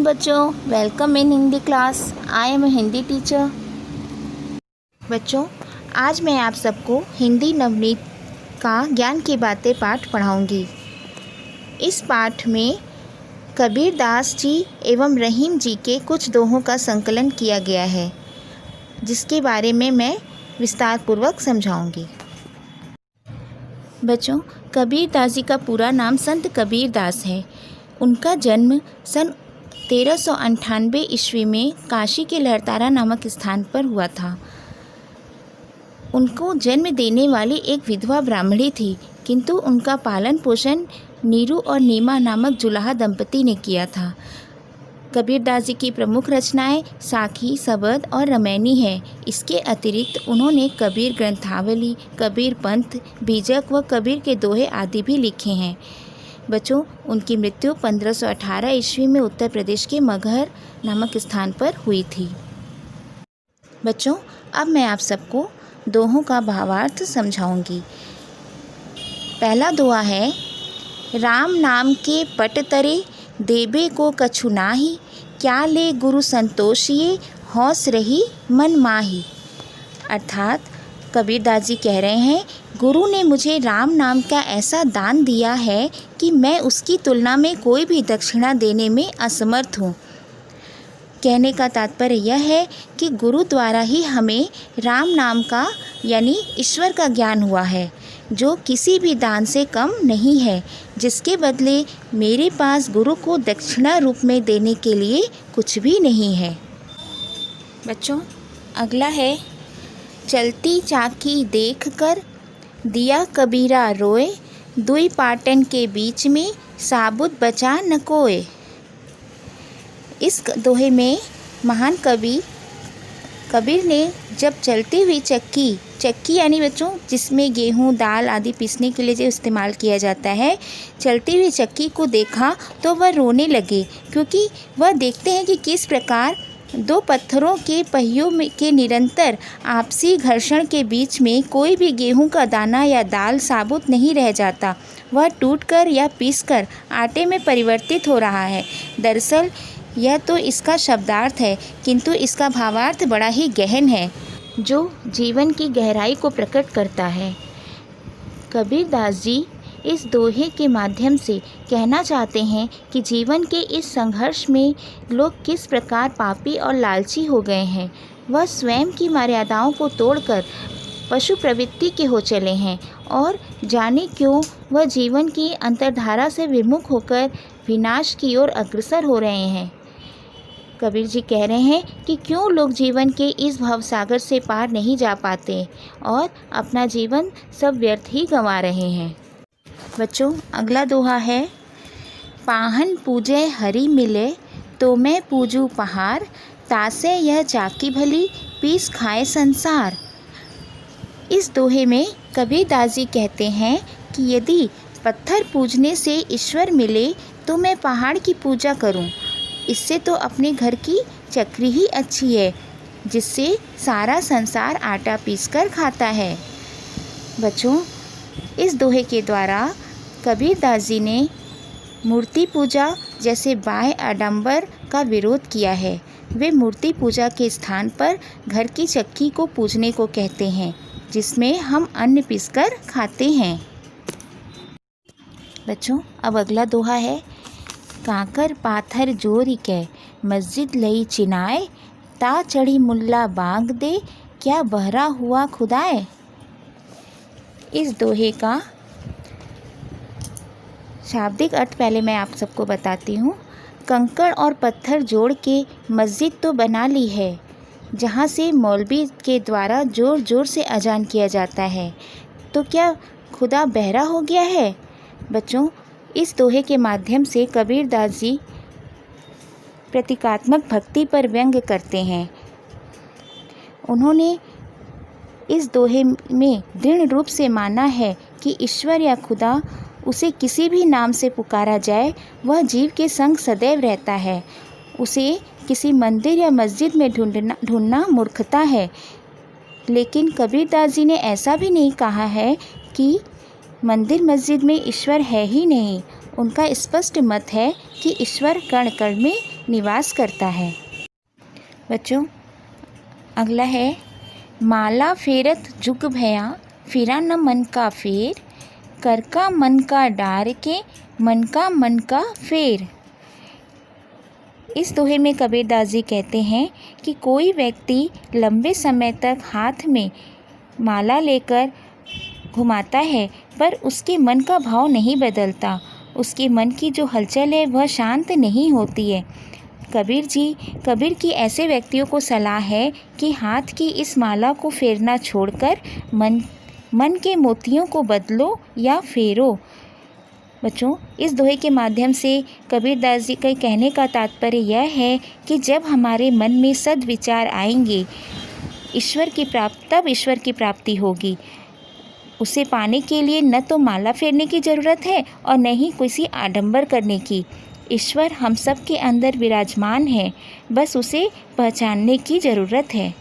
Morning बच्चों, welcome in Hindi class. I am a Hindi teacher. बच्चों, आज मैं आप सबको हिंदी नवनीत का ज्ञान की बातें पाठ पढ़ाऊंगी। इस पाठ में कबीर दास जी एवं रहीम जी के कुछ दोहों का संकलन किया गया है, जिसके बारे में मैं विस्तार पूर्वक समझाऊंगी। बच्चों, कबीर दास जी का पूरा नाम संत कबीर दास है। उनका जन्म सन 1398 ईस्वी में काशी के लहरतारा नामक स्थान पर हुआ था। उनको जन्म देने वाली एक विधवा ब्राह्मणी थी, किंतु उनका पालन पोषण नीरू और नीमा नामक जुलाहा दंपति ने किया था। कबीर दास जी की प्रमुख रचनाएं साखी, सबद और रमैनी हैं। इसके अतिरिक्त उन्होंने कबीर ग्रंथावली, कबीर पंथ, बीजक व कबीर के दोहे आदि भी लिखे हैं। बच्चों, उनकी मृत्यु 1518 ईस्वी में उत्तर प्रदेश के मगहर नामक स्थान पर हुई थी। बच्चों, अब मैं आप सबको दोहों का भावार्थ समझाऊंगी। पहला दोहा है, राम नाम के पट तरे देबे को कछु नाही, क्या ले गुरु संतोषिए हौस रही मन माही। अर्थात कबीर दास जी कह रहे हैं, गुरु ने मुझे राम नाम का ऐसा दान दिया है कि मैं उसकी तुलना में कोई भी दक्षिणा देने में असमर्थ हूँ। कहने का तात्पर्य यह है कि गुरु द्वारा ही हमें राम नाम का यानी ईश्वर का ज्ञान हुआ है, जो किसी भी दान से कम नहीं है, जिसके बदले मेरे पास गुरु को दक्षिणा रूप में देने के लिए कुछ भी नहीं है। बच्चों, अगला है, चलती चाकी देख कर दिया कबीरा रोए, दुई पाटन के बीच में साबुत बचा न कोय। इस दोहे में महान कवि कबीर ने जब चलती हुई चक्की यानी बच्चों जिसमें गेहूँ दाल आदि पीसने के लिए जो इस्तेमाल किया जाता है, चलती हुई चक्की को देखा तो वह रोने लगे, क्योंकि वह देखते हैं कि किस प्रकार दो पत्थरों के पहियों के निरंतर आपसी घर्षण के बीच में कोई भी गेहूं का दाना या दाल साबुत नहीं रह जाता, वह टूटकर या पीसकर आटे में परिवर्तित हो रहा है। दरअसल यह तो इसका शब्दार्थ है, किंतु इसका भावार्थ बड़ा ही गहन है, जो जीवन की गहराई को प्रकट करता है। कबीर दास जी इस दोहे के माध्यम से कहना चाहते हैं कि जीवन के इस संघर्ष में लोग किस प्रकार पापी और लालची हो गए हैं। वह स्वयं की मर्यादाओं को तोड़कर पशु प्रवृत्ति के हो चले हैं और जाने क्यों वह जीवन की अंतर्धारा से विमुख होकर विनाश की ओर अग्रसर हो रहे हैं। कबीर जी कह रहे हैं कि क्यों लोग जीवन के इस भवसागर से पार नहीं जा पाते और अपना जीवन सब व्यर्थ ही गंवा रहे हैं। बच्चों, अगला दोहा है, पाहन पूजे हरि मिले तो मैं पूजू पहाड़, तासे यह चाकी भली पीस खाए संसार। इस दोहे में कबीर दास जी कहते हैं कि यदि पत्थर पूजने से ईश्वर मिले तो मैं पहाड़ की पूजा करूं। इससे तो अपने घर की चक्री ही अच्छी है, जिससे सारा संसार आटा पीसकर खाता है। बच्चों, इस दोहे के द्वारा कबीर दास जी ने मूर्ति पूजा जैसे बाह्य आडंबर का विरोध किया है। वे मूर्ति पूजा के स्थान पर घर की चक्की को पूजने को कहते हैं, जिसमें हम अन्न पीसकर खाते हैं। बच्चों, अब अगला दोहा है, काकर पाथर जोरी कै मस्जिद लई चिनाए, ता चढ़ी मुल्ला बांग दे क्या बहरा हुआ खुदाए। इस दोहे का शाब्दिक अर्थ पहले मैं आप सबको बताती हूँ। कंकड़ और पत्थर जोड़ के मस्जिद तो बना ली है, जहाँ से मौलवी के द्वारा ज़ोर ज़ोर से अजान किया जाता है, तो क्या खुदा बहरा हो गया है। बच्चों, इस दोहे के माध्यम से कबीर दास जी प्रतीकात्मक भक्ति पर व्यंग्य करते हैं। उन्होंने इस दोहे में दृढ़ रूप से माना है कि ईश्वर या खुदा, उसे किसी भी नाम से पुकारा जाए वह जीव के संग सदैव रहता है। उसे किसी मंदिर या मस्जिद में ढूंढना मूर्खता है। लेकिन कबीर दास जी ने ऐसा भी नहीं कहा है कि मंदिर मस्जिद में ईश्वर है ही नहीं। उनका स्पष्ट मत है कि ईश्वर कण कण में निवास करता है। बच्चों, अगला है माला फेरत जुग भया, फिरा न मन का फेर, कर का मन का डार के, मन का फेर। इस दोहे में कबीरदास जी कहते हैं कि कोई व्यक्ति लंबे समय तक हाथ में माला लेकर घुमाता है पर उसके मन का भाव नहीं बदलता, उसके मन की जो हलचल है वह शांत नहीं होती है। कबीर की ऐसे व्यक्तियों को सलाह है कि हाथ की इस माला को फेरना छोड़कर मन के मोतियों को बदलो या फेरो। बच्चों, इस दोहे के माध्यम से कबीरदास जी के कहने का तात्पर्य यह है कि जब हमारे मन में सद्विचार आएंगे तब ईश्वर की प्राप्ति होगी। उसे पाने के लिए न तो माला फेरने की ज़रूरत है और न ही किसी आडंबर करने की। ईश्वर हम सब के अंदर विराजमान है, बस उसे पहचानने की ज़रूरत है।